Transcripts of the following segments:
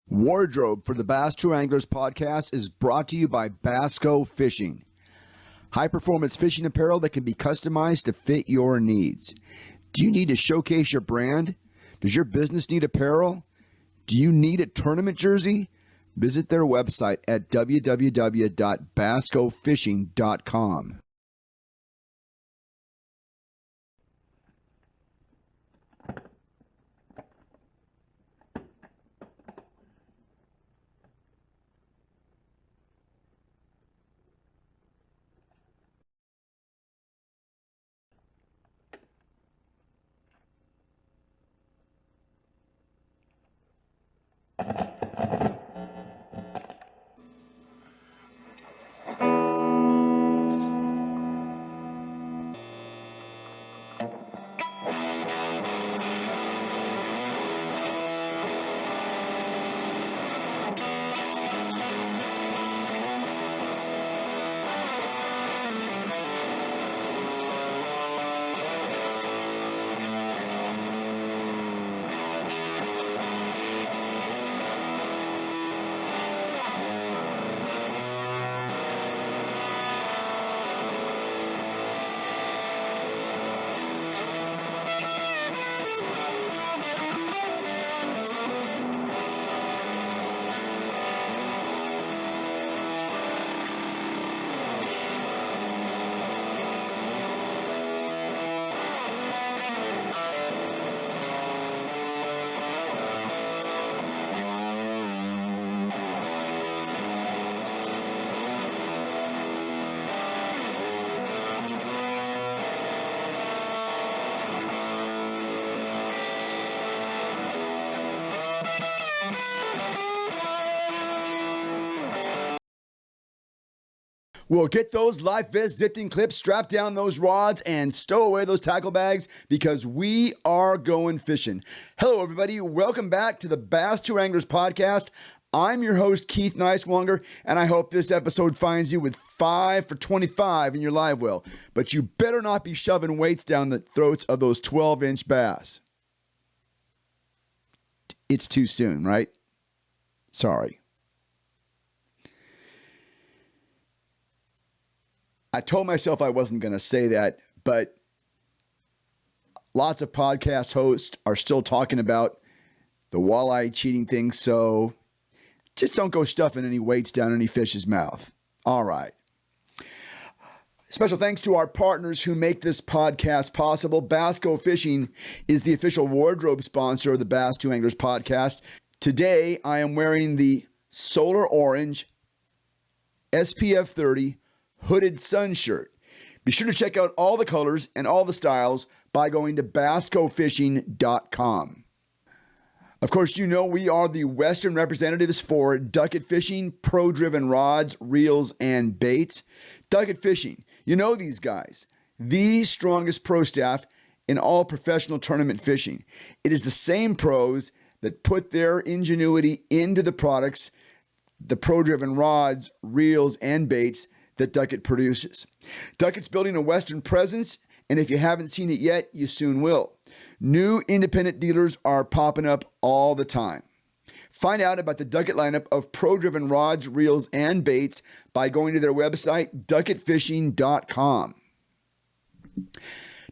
Wardrobe for the Bass True Anglers podcast is brought to you by Basco Fishing. High-performance fishing apparel that can be customized to fit your needs. Do you need to showcase your brand? Does your business need apparel? Do you need a tournament jersey? Visit their website at www.bascofishing.com. Well, get those life vest zipped-in clips, strap down those rods, and stow away those tackle bags because we are going fishing. Hello, everybody. Welcome back to the Bass True Anglers podcast. I'm your host, Keith Nicewonger, and I hope this episode finds you with 5 for 25 in your live well. But you better not be shoving weights down the throats of those 12-inch bass. It's too soon, right? Sorry. I told myself I wasn't going to say that, but lots of podcast hosts are still talking about the walleye cheating thing, so just don't go stuffing any weights down any fish's mouth. All right. Special thanks to our partners who make this podcast possible. Basco Fishing is the official wardrobe sponsor of the Bass True Anglers podcast. Today, I am wearing the Solar Orange SPF 30 hooded sun shirt. Be sure to check out all the colors and all the styles by going to bascofishing.com. Of course, you know we are the Western representatives for Ducket Fishing, pro-driven rods, reels, and baits. Ducket Fishing, you know these guys, the strongest pro staff in all professional tournament fishing. It is the same pros that put their ingenuity into the products, the pro-driven rods, reels, and baits that Ducket produces. Ducket's building a Western presence, and if you haven't seen it yet, you soon will. New independent dealers are popping up all the time. Find out about the Ducket lineup of pro-driven rods, reels, and baits by going to their website, ducketfishing.com.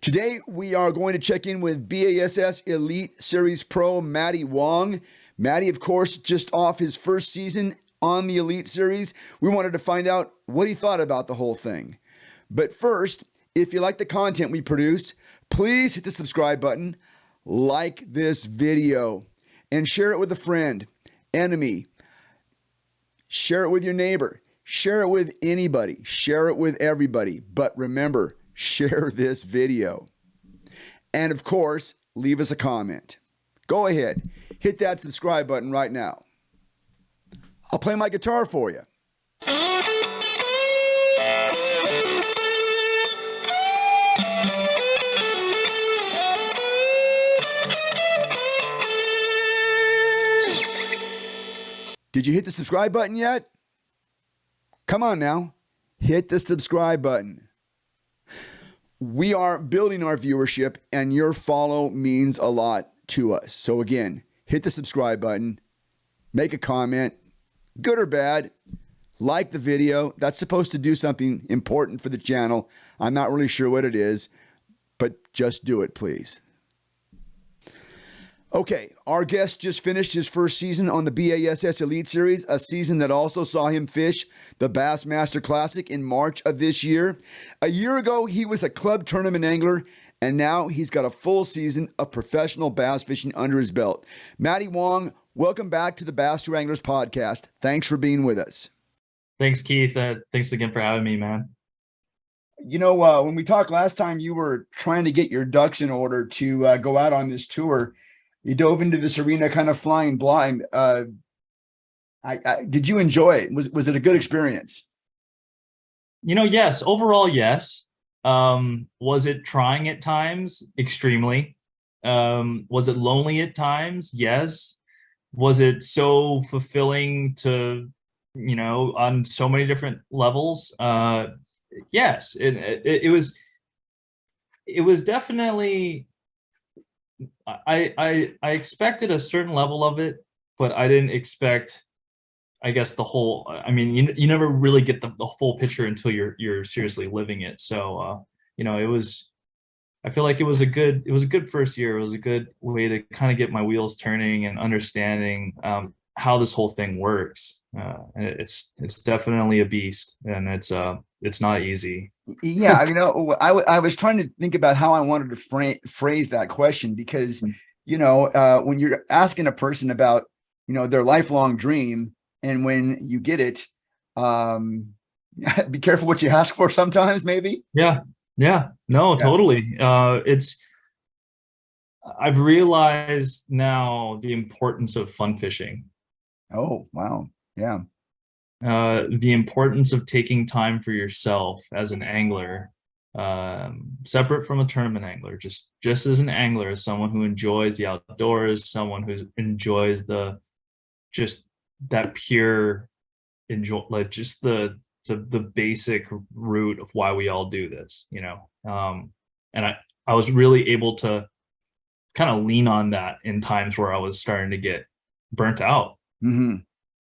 Today, we are going to check in with BASS Elite Series Pro Matty Wong. Matty, of course, just off his first season on the Elite Series. We wanted to find out what he thought about the whole thing. But first, if you like the content we produce, please hit the subscribe button, like this video, and share it with a friend, enemy. Share it with your neighbor. Share it with anybody. Share it with everybody. But remember, share this video. And of course, leave us a comment. Go ahead, hit that subscribe button right now. I'll play my guitar for you. Did you hit the subscribe button yet? Come on now, hit the subscribe button. We are building our viewership, and your follow means a lot to us. So again, hit the subscribe button make a comment, good or bad. Like the video. That's supposed to do something important for the channel. I'm not really sure what it is, but just do it, please. Okay, our guest just finished his first season on the BASS Elite Series, a season that also saw him fish the Bassmaster Classic in March of this year. A year ago, he was a club tournament angler, and now he's got a full season of professional bass fishing under his belt. Matty Wong, welcome back to the Bass to Anglers podcast. Thanks for being with us. Thanks, Keith. Thanks again for having me, man. You know, when we talked last time, you were trying to get your ducks in order to go out on this tour. You dove into this arena kind of flying blind. Did you enjoy it? Was it a good experience? Yes. Overall, yes. Was it trying at times? Extremely. Was it lonely at times? Yes. Was it so fulfilling to, on so many different levels? Yes. It was definitely. I expected a certain level of it, but I didn't expect, I guess, the whole. I mean, you never really get the full picture until you're seriously living it. So it was. I feel like it was a good first year. It was a good way to kind of get my wheels turning and understanding how this whole thing works. And it's definitely a beast, and it's not easy. Yeah, I was trying to think about how I wanted to phrase that question, because when you're asking a person about their lifelong dream, and when you get it, be careful what you ask for sometimes, maybe. No, totally. I've realized now the importance of fun fishing. Oh, wow. Yeah. The importance of taking time for yourself as an angler, separate from a tournament angler, just as an angler, as someone who enjoys the outdoors, someone who enjoys that pure enjoy, like just the basic root of why we all do this, and I was really able to kind of lean on that in times where I was starting to get burnt out. Mm-hmm.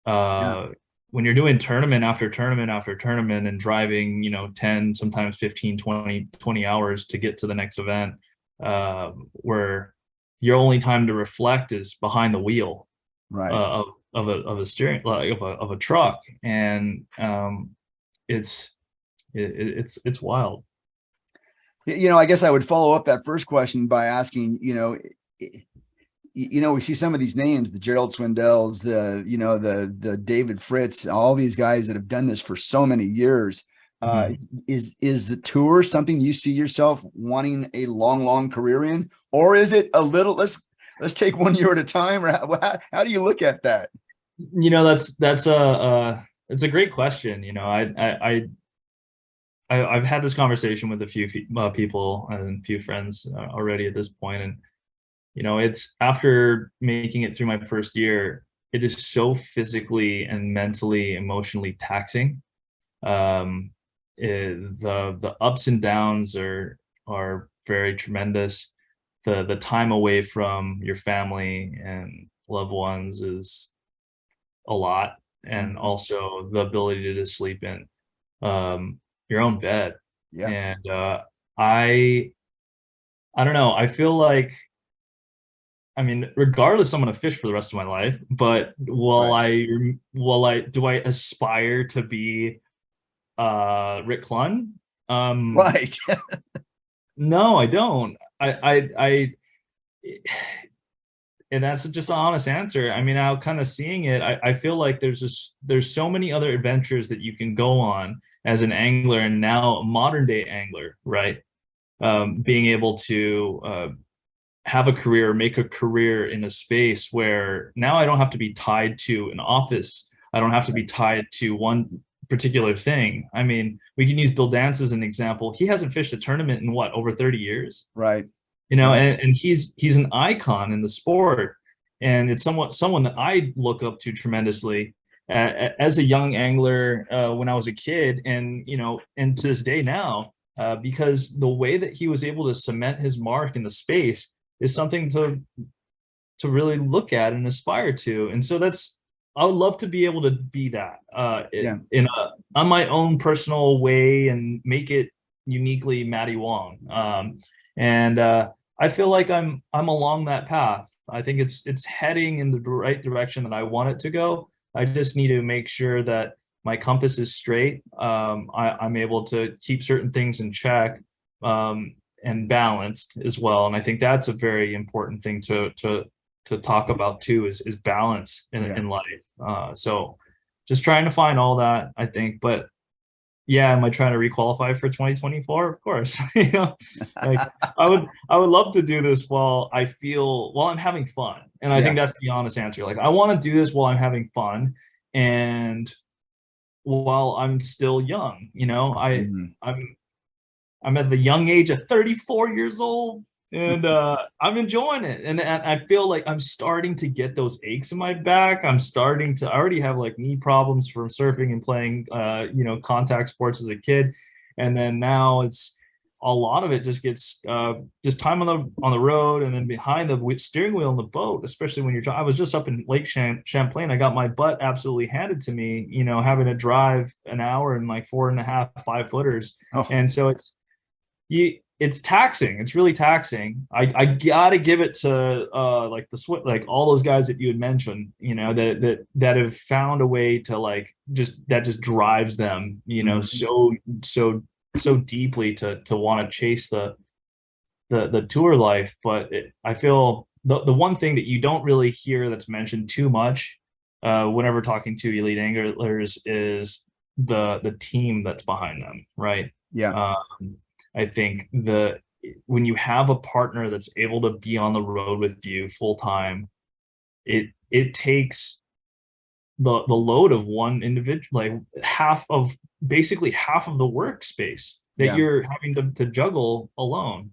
Yeah. When you're doing tournament after tournament after tournament and driving 10, sometimes 15, 20 hours to get to the next event, where your only time to reflect is behind the wheel, right, of a steering, like of a truck, and it's wild. I guess I would follow up that first question by asking, we see some of these names, the Gerald Swindells, the David Fritz, all these guys that have done this for so many years. Is the tour something you see yourself wanting a long career in, or is it a little, let's take 1 year at a time? Or how do you look at that? That's it's a great question. I've had this conversation with a few people and a few friends already at this point, and it's after making it through my first year, it is so physically and mentally, emotionally taxing. The ups and downs are very tremendous. The time away from your family and loved ones is a lot, and also the ability to just sleep in your own bed. Yeah. And I don't know. I feel like, I mean, regardless, I'm going to fish for the rest of my life, but do I aspire to be Rick Clunn? Right. No, I don't. And that's just an honest answer. I mean, I'm kind of seeing it. I feel like there's so many other adventures that you can go on as an angler, and now a modern day angler, right? Being able to have a career, make a career in a space where now I don't have to be tied to an office. I don't have to be tied to one particular thing. I mean, we can use Bill Dance as an example. He hasn't fished a tournament in over 30 years. Right. And he's an icon in the sport, and it's someone that I look up to tremendously as a young angler when I was a kid, and and to this day now, because the way that he was able to cement his mark in the space is something to really look at and aspire to. And so that's I would love to be able to be that Yeah. in on my own personal way and make it uniquely Matty Wong. And I feel like I'm along that path. I think it's heading in the right direction that I want it to go. I just need to make sure that my compass is straight. I'm able to keep certain things in check, and balanced as well. And I think that's a very important thing to talk about too, is balance Yeah. in life. So just trying to find all that, I think. But yeah, am I trying to requalify for 2024? Of course. Like I would love to do this while I'm having fun. And I Yeah. think that's the honest answer. Like I want to do this while I'm having fun and while I'm still young. Mhm. I'm at the young age of 34 years old, and I'm enjoying it. And I feel like I'm starting to get those aches in my back. I already have like knee problems from surfing and playing, contact sports as a kid. And then now it's a lot of it just gets just time on the road and then behind the steering wheel in the boat, especially when I was just up in Lake Champlain. I got my butt absolutely handed to me, having to drive an hour in like 4.5, 5 footers. Oh, And so it's taxing. It's really taxing. I gotta give it to like like all those guys that you had mentioned, that have found a way to like just drives them, mhm. so deeply to want to chase the tour life. But I feel the one thing that you don't really hear that's mentioned too much whenever talking to elite anglers is the team that's behind them, right? Yeah. Um, I think when you have a partner that's able to be on the road with you full time, it takes the load of one individual, like basically half of the workspace that Yeah. you're having to juggle alone.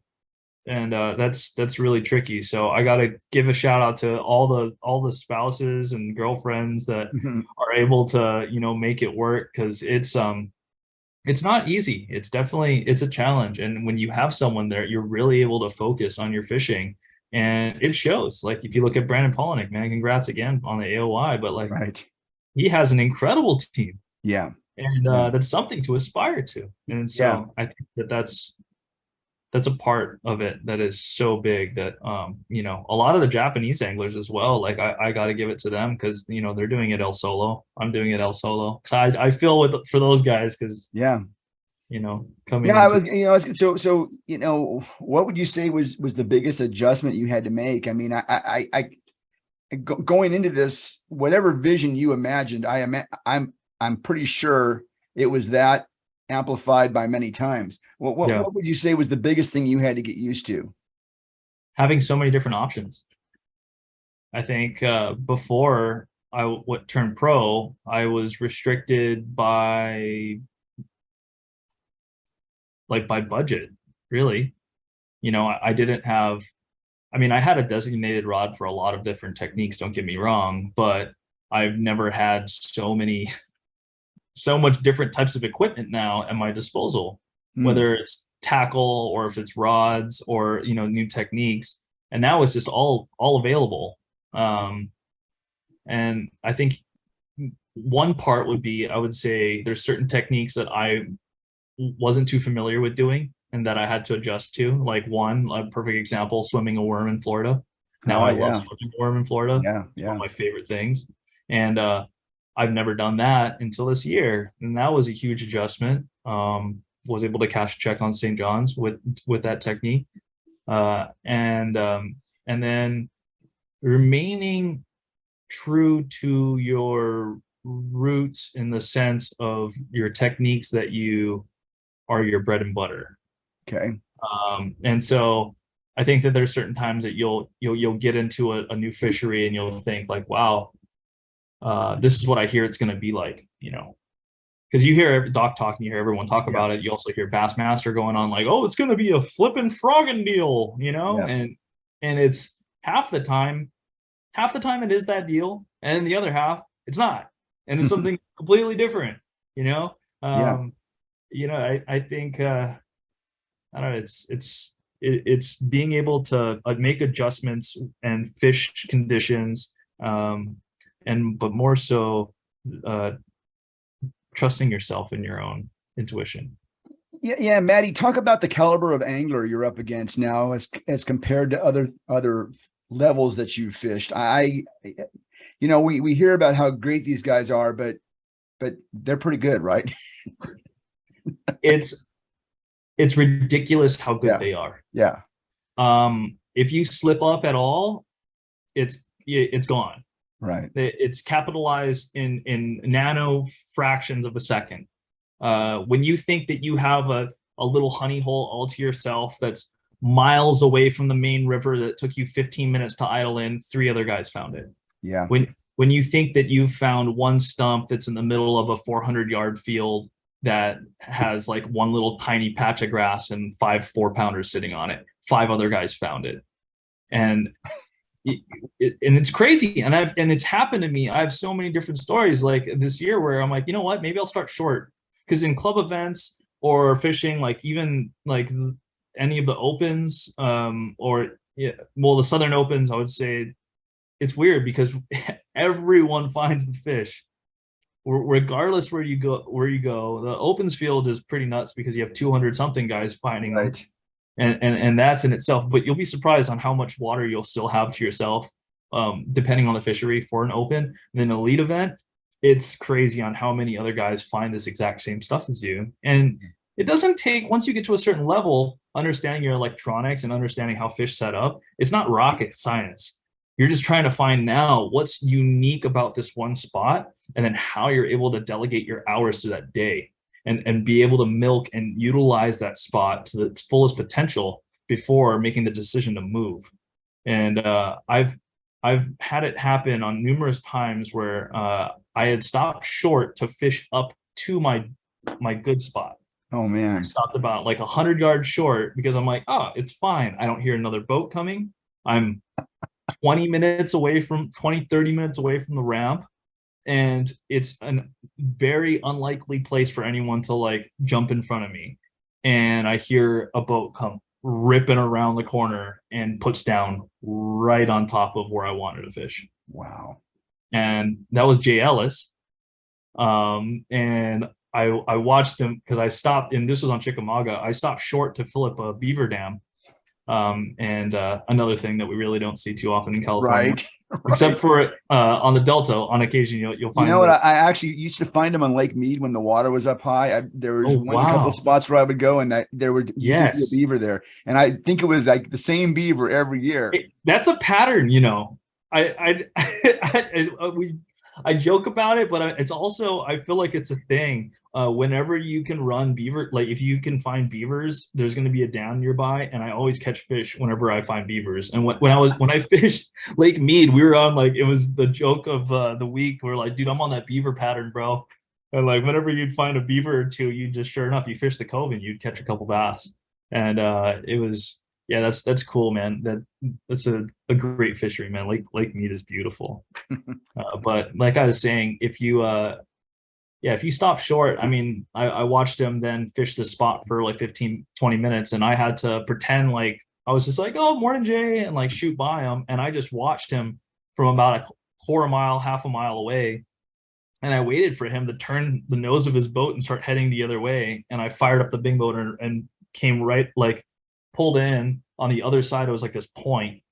And that's really tricky. So I got to give a shout out to all the spouses and girlfriends that Mhm. are able to make it work, because it's not easy. It's a challenge. And when you have someone there, you're really able to focus on your fishing. And it shows. Like if you look at Brandon Polinick, man, congrats again on the AOI. But like Right. he has an incredible team. Yeah. And Yeah. that's something to aspire to. And Yeah. so I think that's a part of it that is so big that a lot of the Japanese anglers as well, like I got to give it to them, because they're doing it el solo. I'm doing it el solo. So I feel for those guys, because Yeah. coming Yeah, I into was, so, what would you say was the biggest adjustment you had to make? I mean, going into this, whatever vision you imagined, I'm pretty sure it was that amplified by many times. What what yeah, what would you say was the biggest thing you had to get used to? having so many different options. I think before I what turned pro, I was restricted by budget, really. I didn't have, I mean, I had a designated rod for a lot of different techniques, don't get me wrong, but I've never had so much different types of equipment now at my disposal, Hmm. whether it's tackle or if it's rods or, new techniques. And now it's just all available. Um, and I think one part would be, I would say there's certain techniques that I wasn't too familiar with doing and that I had to adjust to. Like a perfect example, swimming a worm in Florida. Now Oh I love yeah. swimming a worm in Florida. Yeah. It's one Yeah. of my favorite things. And I've never done that until this year. And that was a huge adjustment. Was able to cash a check on St. John's with that technique. And then remaining true to your roots in the sense of your techniques that you are your bread and butter. Okay. And so I think that there's certain times that you'll get into a new fishery and you'll think like, wow, this is what I hear it's going to be like, because you hear every doc talking, you hear everyone talk Yeah. about it. You also hear Bassmaster going on like, oh, it's going to be a flipping frogging deal, Yeah. and it's half the time, it is that deal, and the other half it's not, and it's something completely different, you know. Yeah. Um, I think I don't know. It's being able to make adjustments and fish conditions, um, but more so uh, trusting yourself in your own intuition. Yeah, Matty, talk about the caliber of angler you're up against now as compared to other levels that you've fished. We hear about how great these guys are, but they're pretty good, right? It's ridiculous how good they are. Yeah. If you slip up at all, it's gone. Right. It's capitalized in nano fractions of a second. When you think that you have a little honey hole all to yourself that's miles away from the main river that took you 15 minutes to idle in, 3 other guys found it. Yeah. When you think that you've found one stump that's in the middle of a 400-yard field that has like one little tiny patch of grass and 5 4-pounders sitting on it, 5 other guys found it. And it's crazy, and it's happened to me. I have so many different stories like this year where I'm like, you know what, maybe I'll start short, because in club events or fishing, like even like any of the opens, or the Southern Opens, I would say it's weird because everyone finds the fish, regardless where you go. The opens field is pretty nuts because you have 200 something guys finding them. And that's in itself, but you'll be surprised on how much water you'll still have to yourself, depending on the fishery for an open. And then an elite event, it's crazy on how many other guys find this exact same stuff as you. And it doesn't take, once you get to a certain level, understanding your electronics and understanding how fish set up, it's not rocket science. You're just trying to find now what's unique about this one spot, and then how you're able to delegate your hours to that day. And be able to milk and utilize that spot to its fullest potential before making the decision to move. And I've had it happen on numerous times where I had stopped short to fish up to my good spot. Oh man! I stopped about like 100 yards short because I'm like, oh, it's fine. I don't hear another boat coming. I'm 30 minutes away from the ramp. And it's a very unlikely place for anyone to like jump in front of me. And I hear a boat come ripping around the corner and puts down right on top of where I wanted to fish. Wow. And that was Jay Ellis. And I watched him because I stopped, and this was on Chickamauga. I stopped short to fill up a beaver dam. And another thing that we really don't see too often in California. Right. Except for on the Delta, on occasion you'll find. You know what? I actually used to find them on Lake Mead when the water was up high. There was a couple of spots where I would go, and that there were a beaver there, and I think it was like the same beaver every year. That's a pattern, you know. I joke about it, but it's also, I feel like it's a thing. Whenever you can run beaver, like if you can find beavers, there's going to be a dam nearby, and I always catch fish whenever I find beavers. And when I fished Lake Mead, we were on, like, it was the joke of the week. We're like, dude, I'm on that beaver pattern, bro. And like whenever you'd find a beaver or two, you just, sure enough, you fish the cove and you'd catch a couple bass. And it was, yeah, that's cool, man. That's a great fishery, man. Lake Mead is beautiful. But like I was saying, if you stop short, I mean, I watched him then fish the spot for like 15, 20 minutes, and I had to pretend like I was just like, oh, morning, Jay, and like shoot by him. And I just watched him from about a quarter mile, half a mile away. And I waited for him to turn the nose of his boat and start heading the other way. And I fired up the big boat and came right, like pulled in on the other side. It was like this point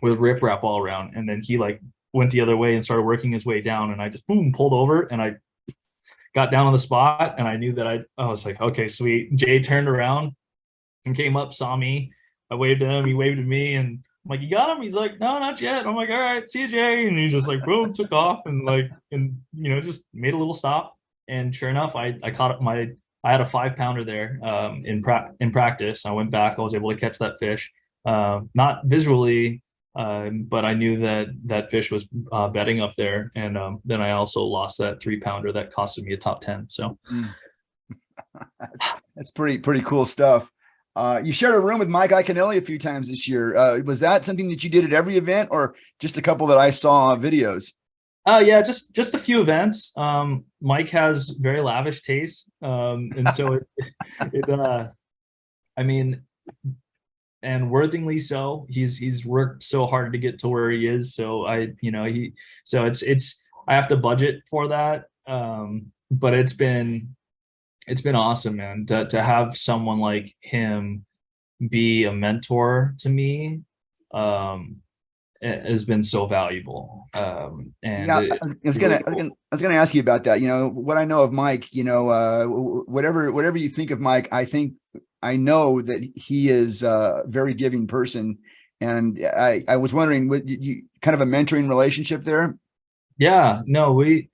with riprap all around. And then he like went the other way and started working his way down. And I just boom, pulled over, and I got down on the spot, and I knew that I was like, okay, sweet. Jay turned around and came up, saw me. I waved at him, he waved at me, and I'm like, you got him? He's like, no, not yet. I'm like, all right, see you, Jay. And he just like, boom, took off and just made a little stop. And sure enough, I caught up I had a 5-pounder there in practice. I went back, I was able to catch that fish. Not visually, but I knew that fish was bedding up there, and then I also lost that 3-pounder that costed me a top 10. So that's pretty cool stuff. You shared a room with Mike Iaconelli a few times this year. Was that something that you did at every event, or just a couple that I saw on videos? Yeah, just a few events. Mike has very lavish taste, and so I mean, and worthingly so. He's worked so hard to get to where he is. So it's I have to budget for that. But it's been awesome, man, to have someone like him be a mentor to me. Um, has been so valuable. And Yeah, really cool. I was gonna ask you about that. You know, what I know of Mike, you know, whatever you think of Mike, I know that he is a very giving person, and I was wondering, what did you kind of a mentoring relationship there? Yeah, no, we've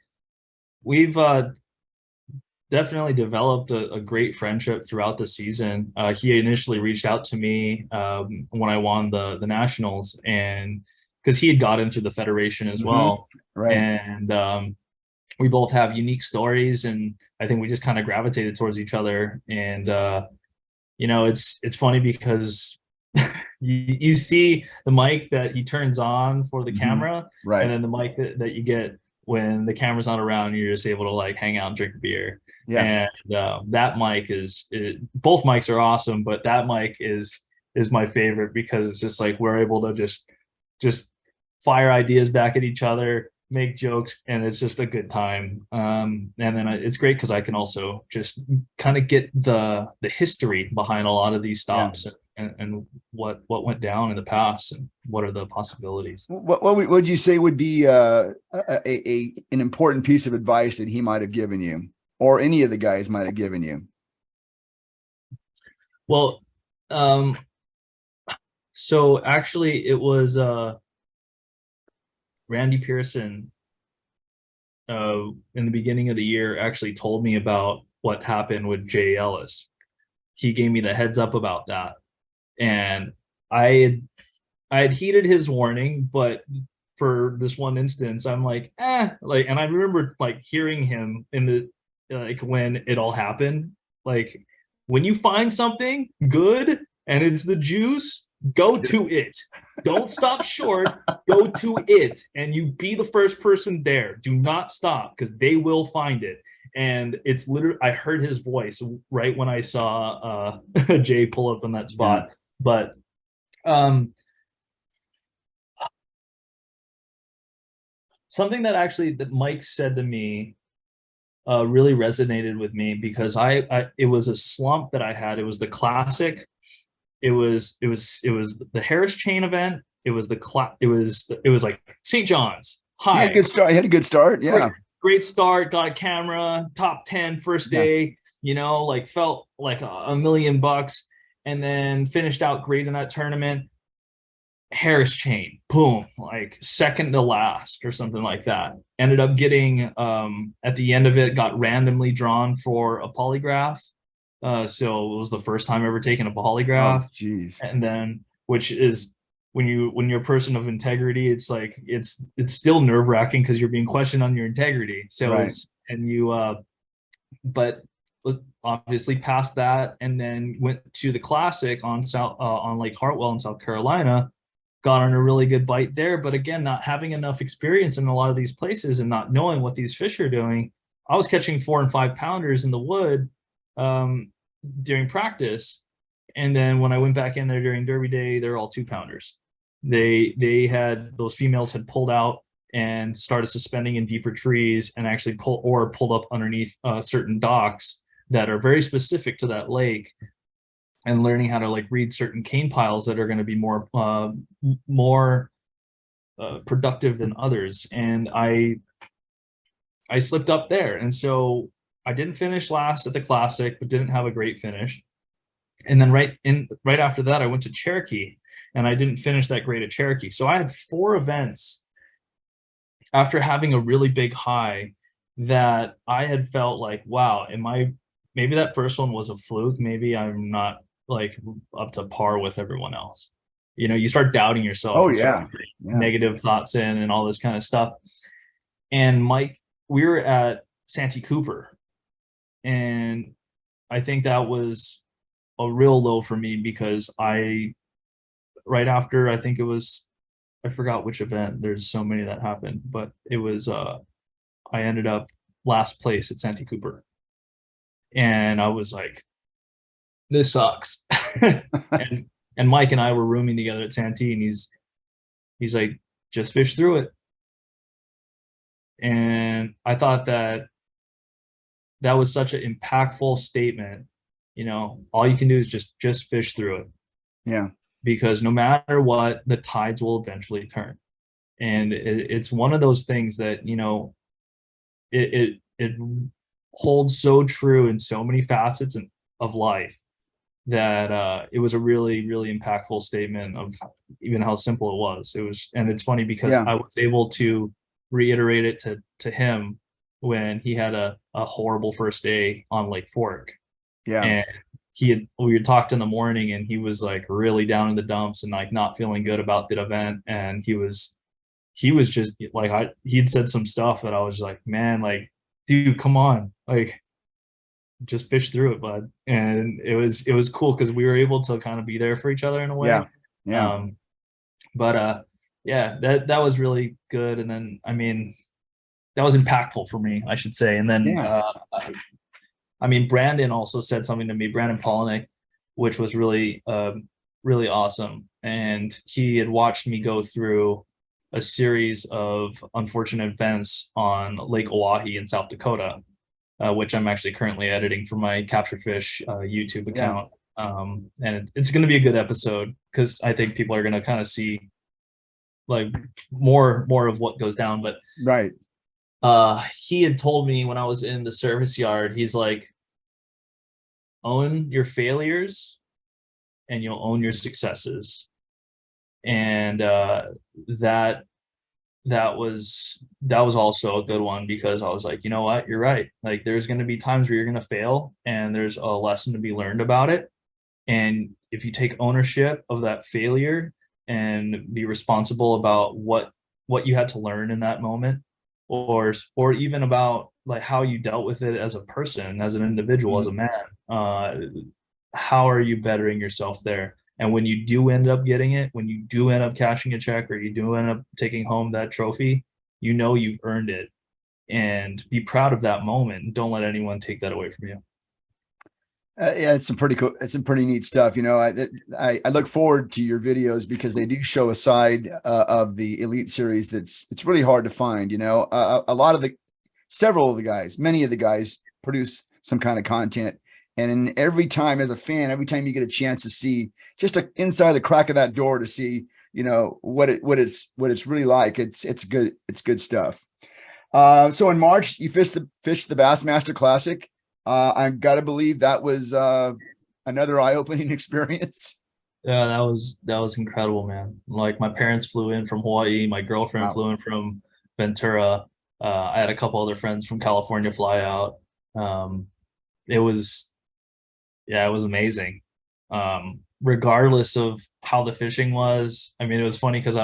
definitely developed a great friendship throughout the season. He initially reached out to me when I won the nationals, and because he had got in through the federation as Hmm. well, Right. and we both have unique stories, and I think we just kind of gravitated towards each other. And it's funny because you see the mic that he turns on for the Hmm. camera, and Right. then the mic that you get when the camera's not around, you're just able to like hang out and drink a beer. Yeah. And that mic both mics are awesome, but that mic is my favorite because it's just like we're able to just fire ideas back at each other, make jokes, and it's just a good time. And then it's great because I can also just kind of get the history behind a lot of these Yeah. stops, and what went down in the past and what are the possibilities. What would you say would be an important piece of advice that he might have given you, or any of the guys might have given you? Well, um, so actually, it was Randy Pearson in the beginning of the year actually told me about what happened with Jay Ellis. He gave me the heads up about that, and I had I had heeded his warning, but for this one instance, I'm like, like, and I remember like hearing him in the like when it all happened, like when you find something good and it's the juice, go to it. Don't stop short. Go to it, and you be the first person there. Do not stop because they will find it. And it's literally, I heard his voice right when I saw Jay pull up in that Yeah. spot. But um, something that actually that Mike said to me really resonated with me because I it was a slump that I had. It was the classic. It was the Harris Chain event. It was like St. John's. He had a Hi, good start. He had a good start. great Yeah. great start. Got a camera. Top 10 first Yeah. day. Like felt like a million bucks, and then finished out great in that tournament. Harris chain, boom, like second to last or something like that. Ended up getting at the end of it, got randomly drawn for a polygraph. So it was the first time ever taking a Oh, polygraph. geez. And then which is when you're a person of integrity, it's like it's still nerve-wracking because you're being questioned on your integrity. So Right. it's and you but was obviously past that and then went to the classic on Lake Hartwell in South Carolina, got on a really good bite there. But again, not having enough experience in a lot of these places and not knowing what these fish are doing, I was catching 4 and 5 pounders in the wood um, during practice. And then when I went back in there during Derby Day, they're all 2 pounders. They had those females had pulled out and started suspending in deeper trees and actually pulled up underneath certain docks that are very specific to that lake, and learning how to like read certain cane piles that are going to be more productive than others. And I slipped up there, and so I didn't finish last at the classic, but didn't have a great finish. And then right after that, I went to Cherokee, and I didn't finish that great at Cherokee. So I had 4 events after having a really big high that I had felt like, wow, am I maybe that first one was a fluke. Maybe I'm not like up to par with everyone else. You start doubting yourself Oh, and start yeah. Yeah. negative thoughts in and all this kind of stuff. And Mike, we were at Santee Cooper, and I think that was a real low for me because right after, I think it was, I forgot which event. There's so many that happened, but it was I ended up last place at Santee Cooper, and I was like, this sucks. and and Mike and I were rooming together at Santee, and he's like, just fish through it. And I thought that that was such an impactful statement. You know, all you can do is just fish through it, Yeah. because no matter what, the tides will eventually turn. And it's one of those things that, you know, it holds so true in so many facets of life, that it was a really, really impactful statement of even how simple it was. It was, and it's funny because Yeah. I was able to reiterate it to him when he had a horrible first day on Lake Fork. Yeah. And we had talked in the morning, and he was like really down in the dumps and like not feeling good about the event. And he was just like, he'd said some stuff that I was like, man, like, dude, come on, like, just fish through it, bud. And it was cool because we were able to kind of be there for each other in a way. Yeah. Yeah. Um, but yeah, that was really good. And then, I mean, that was impactful for me, I should say. And then Yeah. I mean, Brandon also said something to me, Brandon Polnick, which was really really awesome. And he had watched me go through a series of unfortunate events on Lake Oahe in South Dakota, which I'm actually currently editing for my Capture Fish YouTube Yeah. account. And it's going to be a good episode because I think people are going to kind of see like more of what goes down. But Right. he had told me when I was in the service yard, he's like, own your failures and you'll own your successes. And that was also a good one, because I was like, you know what, you're right. Like, there's going to be times where you're going to fail, and there's a lesson to be learned about it. And if you take ownership of that failure and be responsible about what you had to learn in that moment, or even about like how you dealt with it as a person, as an individual, as a man, how are you bettering yourself there? And when you do end up getting it, when you do end up cashing a check, or you do end up taking home that trophy, you know you've earned it. And be proud of that moment, and don't let anyone take that away from you. Yeah, it's some pretty cool. It's some pretty neat stuff. You know, I look forward to your videos because they do show a side of the Elite Series it's really hard to find. You know, a lot of several of the guys, many of the guys produce some kind of content, and every time as a fan, every time you get a chance to see just inside the crack of that door to see, you know, what it's really like, it's good stuff. So in March, you fished the Bassmaster Classic. I gotta believe that was another eye-opening experience. Yeah, that was incredible, man. Like, my parents flew in from Hawaii, my girlfriend Wow. flew in from Ventura. I had a couple other friends from California fly out. Um, it was Yeah, it was amazing. Regardless of how the fishing was, I mean, it was funny because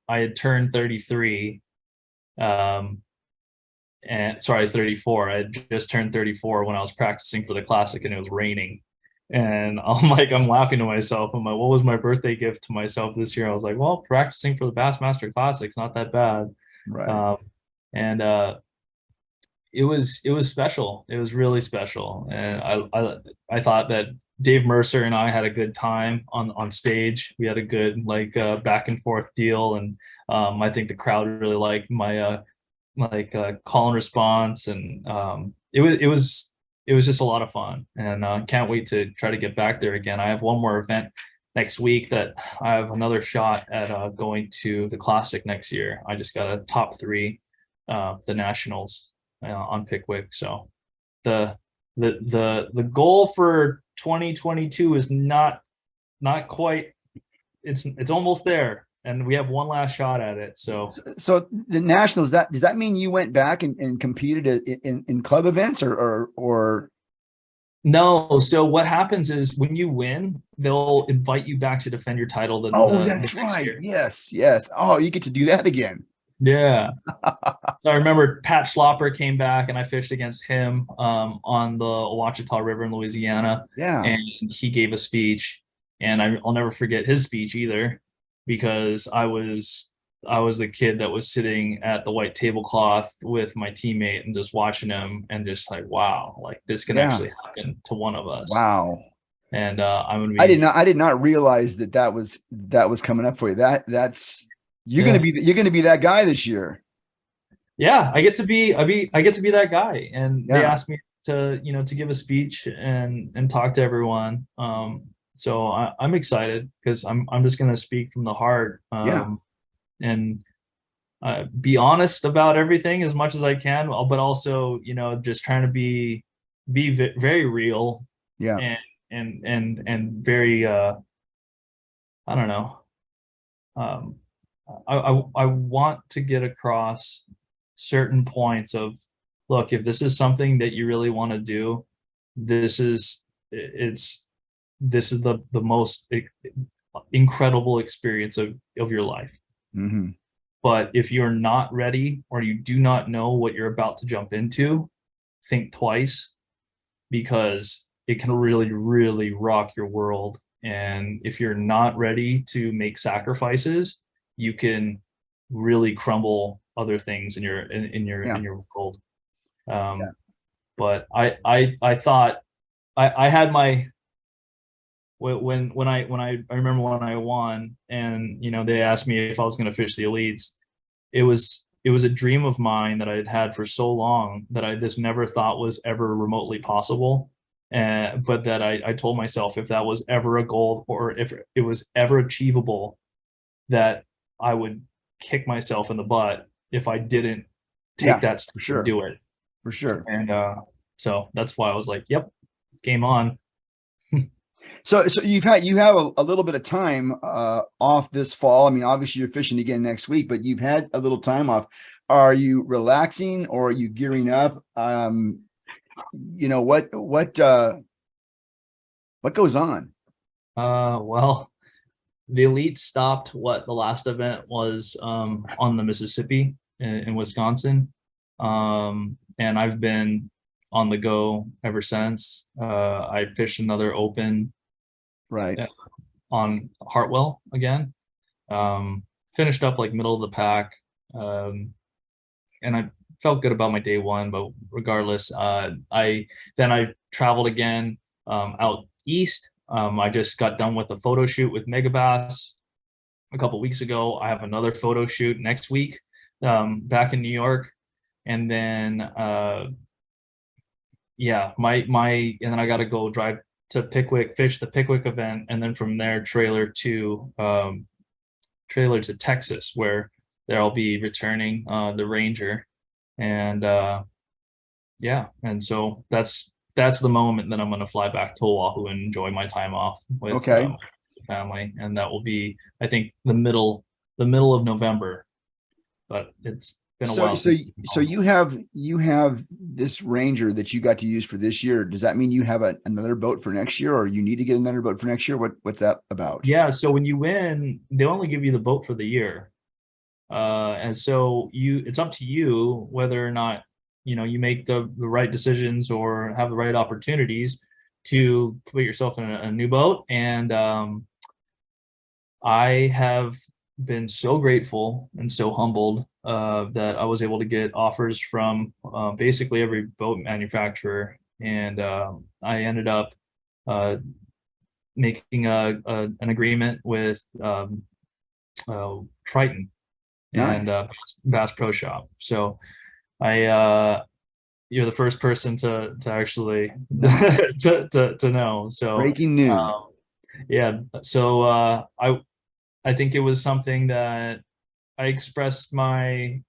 I had turned 33, um, and sorry, 34. I had just turned 34 when I was practicing for the classic, and it was raining. And I'm laughing to myself. I'm like, what was my birthday gift to myself this year? I was like, well, practicing for the Bassmaster Classic's not that bad. Right. Um, and it was special. It was really special. And I thought that Dave Mercer and I had a good time on stage. We had a good like back and forth deal, and I think the crowd really liked my call and response, and it was just a lot of fun, and can't wait to try to get back there again. I have one more event next week that I have another shot at going to the Classic next year. I just got a top three, the Nationals on Pickwick. So the the goal for 2022 is not quite. It's almost there, and we have one last shot at it. So the Nationals, does that mean you went back and competed in club events or No, so what happens is when you win, they'll invite you back to defend your title oh, the that's next right. year. Yes. Oh, you get to do that again. Yeah. So I remember Pat Schlopper came back, and I fished against him on the Ouachita River in Louisiana, Yeah. and he gave a speech, and I'll never forget his speech either, because I was the kid that was sitting at the white tablecloth with my teammate and just watching him, and just like, wow, like this can Yeah. actually happen to one of us. Wow. and I'm gonna I did not realize that was coming up for you. That's you're yeah. going to be that guy this year. Yeah, I get to be that guy, and they Yeah. asked me to, to give a speech and talk to everyone. So I'm excited because I'm just gonna speak from the heart, Yeah. and be honest about everything as much as I can, but also, just trying to be very real, Yeah. and and very I don't know. Um, I want to get across certain points of, look, if this is something that you really want to do, this is it's this is the most incredible experience of your life. Hmm. But if you're not ready or you do not know what you're about to jump into, think twice, because it can really, really rock your world. And if you're not ready to make sacrifices, you can really crumble other things in Yeah. your world. Yeah. But I thought I had my, when I remember when I won, and they asked me if I was going to fish the elites. It was a dream of mine that I had had for so long that I just never thought was ever remotely possible. But that I told myself, if that was ever a goal, or if it was ever achievable, that I would kick myself in the butt if I didn't take Yeah. that step For and sure. do it. For sure. And so that's why I was like, yep, game on. So you have a little bit of time off this fall. I mean, obviously you're fishing again next week, but you've had a little time off. Are you relaxing or are you gearing up? What goes on? Well, the elite stopped what the last event was, on the Mississippi in Wisconsin. And I've been on the go ever since. I fished another open Right. uh, on Hartwell again. Um, Finished up like middle of the pack. Um, and I felt good about my day one, but regardless, I traveled again, out east. I just got done with a photo shoot with Megabass a couple weeks ago. I have another photo shoot next week, back in New York, and then yeah, and then I got to go drive to Pickwick, fish the Pickwick event, and then from there trailer to Texas, where there I'll be returning the Ranger, and yeah, and so that's the moment that I'm going to fly back to Oahu and enjoy my time off with Okay. my family, and that will be, I think, the middle of November. But it's been a So while so since. so you have this Ranger that you got to use for this year. Does that mean you have another boat for next year, or you need to get another boat for next year? What's that about? Yeah, so when you win, they only give you the boat for the year. And so it's up to you whether or not you make the right decisions or have the right opportunities to put yourself in a new boat. And I have been so grateful and so humbled that I was able to get offers from basically every boat manufacturer, and I ended up uh, making an agreement with Triton and Nice. Bass Pro Shop. So I you're the first person to actually Nice. to know. So Breaking news. yeah, so I think it was something that I expressed my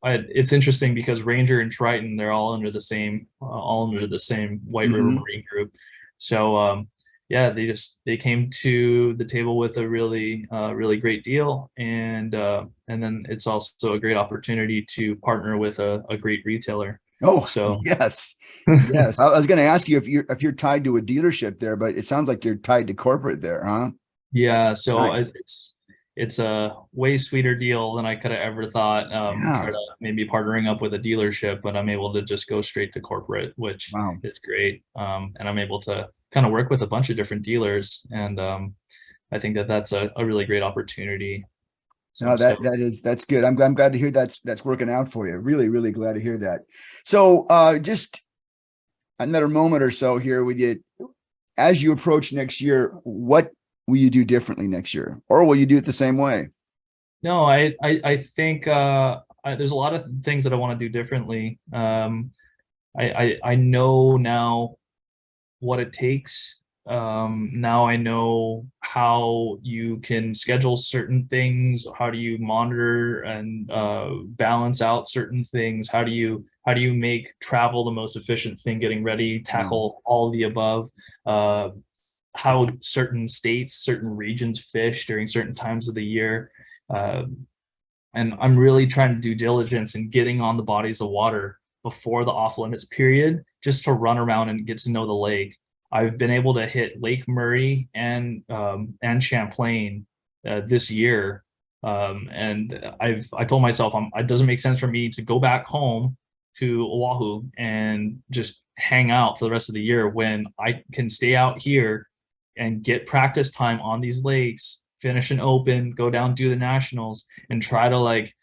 it's interesting because Ranger and Triton, they're all under the same White River Hmm. Marine Group. So yeah, they came to the table with a really great deal, and then it's also a great opportunity to partner with a great retailer. Oh, So yes. Yes. I was going to ask you if you're tied to a dealership there, but it sounds like you're tied to corporate there, huh? yeah, so Nice. it's a way sweeter deal than I could have ever thought. Try Yeah. to maybe partnering up with a dealership, but I'm able to just go straight to corporate, which Wow. is great. And I'm able to kind of work with a bunch of different dealers, and I think that that's a really great opportunity. So No, I'm stoked. that's good. I'm glad to hear that's working out for you. Really, really glad to hear that. So just another moment or so here with you. As you approach next year, what will you do differently next year, or will you do it the same way? No, I think there's a lot of things that I want to do differently. I know now what it takes. Now I know how you can schedule certain things. How do you monitor and balance out certain things? How do you make travel the most efficient thing? Getting ready, tackle all of the above. Uh, how certain states, certain regions fish during certain times of the year. Uh, and I'm really trying to do diligence in getting on the bodies of water before the off limits period, just to run around and get to know the lake. I've been able to hit Lake Murray and Champlain this year, and I told myself it doesn't make sense for me to go back home to Oahu and just hang out for the rest of the year when I can stay out here and get practice time on these lakes, finish an open, go down, do the nationals, and try to like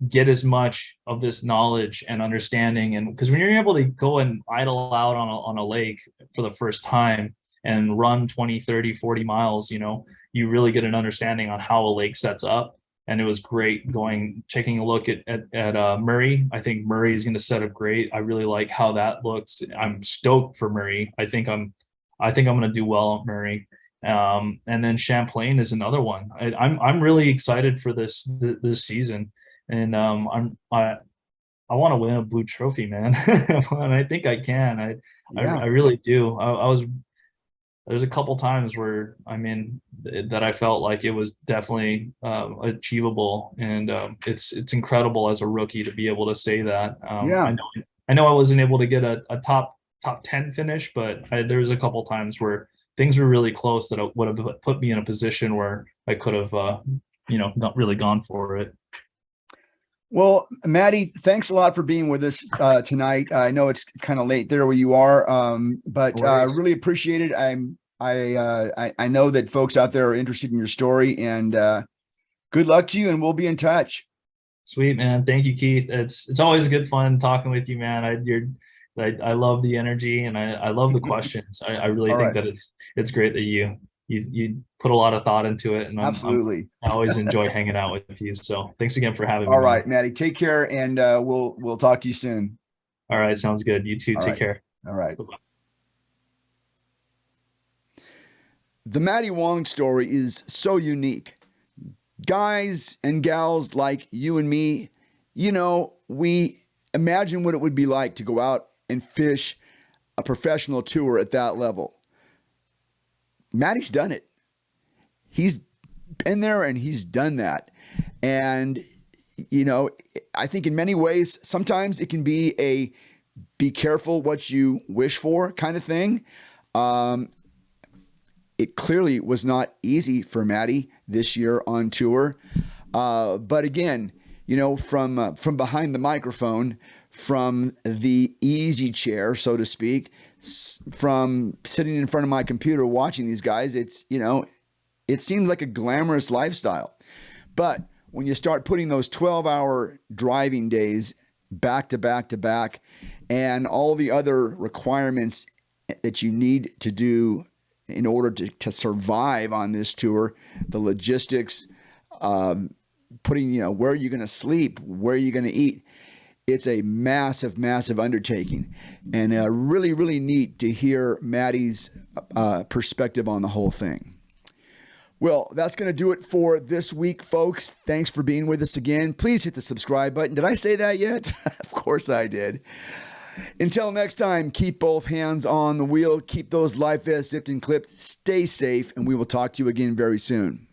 get as much of this knowledge and understanding. And because when you're able to go and idle out on a lake for the first time and run 20, 30, 40 miles, you really get an understanding on how a lake sets up. And it was great taking a look at Murray. I think Murray is going to set up great. I really like how that looks. I'm stoked for Murray. I think I'm going to do well at Murray. And then Champlain is another one. I'm really excited for this season, and I want to win a blue trophy, man. And I think I can. I really do. There's a couple times where that I felt like it was definitely achievable, and it's incredible as a rookie to be able to say that. Yeah. I know I wasn't able to get a top 10 finish, but there was a couple times where things were really close that would have put me in a position where I could have not really gone for it. Well, Matty, thanks a lot for being with us tonight. I know it's kind of late there where you are, but really appreciate it. I know that folks out there are interested in your story, and good luck to you, and we'll be in touch. Sweet, man. Thank you, Keith. It's always good fun talking with you, man. I love the energy, and I love the questions. I really think that it's great that you put a lot of thought into it, and absolutely. I always enjoy hanging out with you. So thanks again for having me. All right, Matty, take care, and we'll talk to you soon. All right, sounds good. You too. Take care. All right. Bye-bye. The Matty Wong story is so unique. Guys and gals like you and me, we imagine what it would be like to go out and fish a professional tour at that level. Matty's done it. He's been there and he's done that. And, I think in many ways, sometimes it can be a be careful what you wish for kind of thing. It clearly was not easy for Matty this year on tour. But again, from behind the microphone, from the easy chair, so to speak, from sitting in front of my computer watching these guys, it seems like a glamorous lifestyle. But when you start putting those 12-hour driving days back to back to back, and all the other requirements that you need to do in order to survive on this tour, the logistics, putting, where are you going to sleep? Where are you going to eat? It's a massive, massive undertaking, and really, really neat to hear Matty's perspective on the whole thing. Well, that's going to do it for this week, folks. Thanks for being with us again. Please hit the subscribe button. Did I say that yet? Of course I did. Until next time, keep both hands on the wheel, keep those life vests zipped and clipped, stay safe, and we will talk to you again very soon.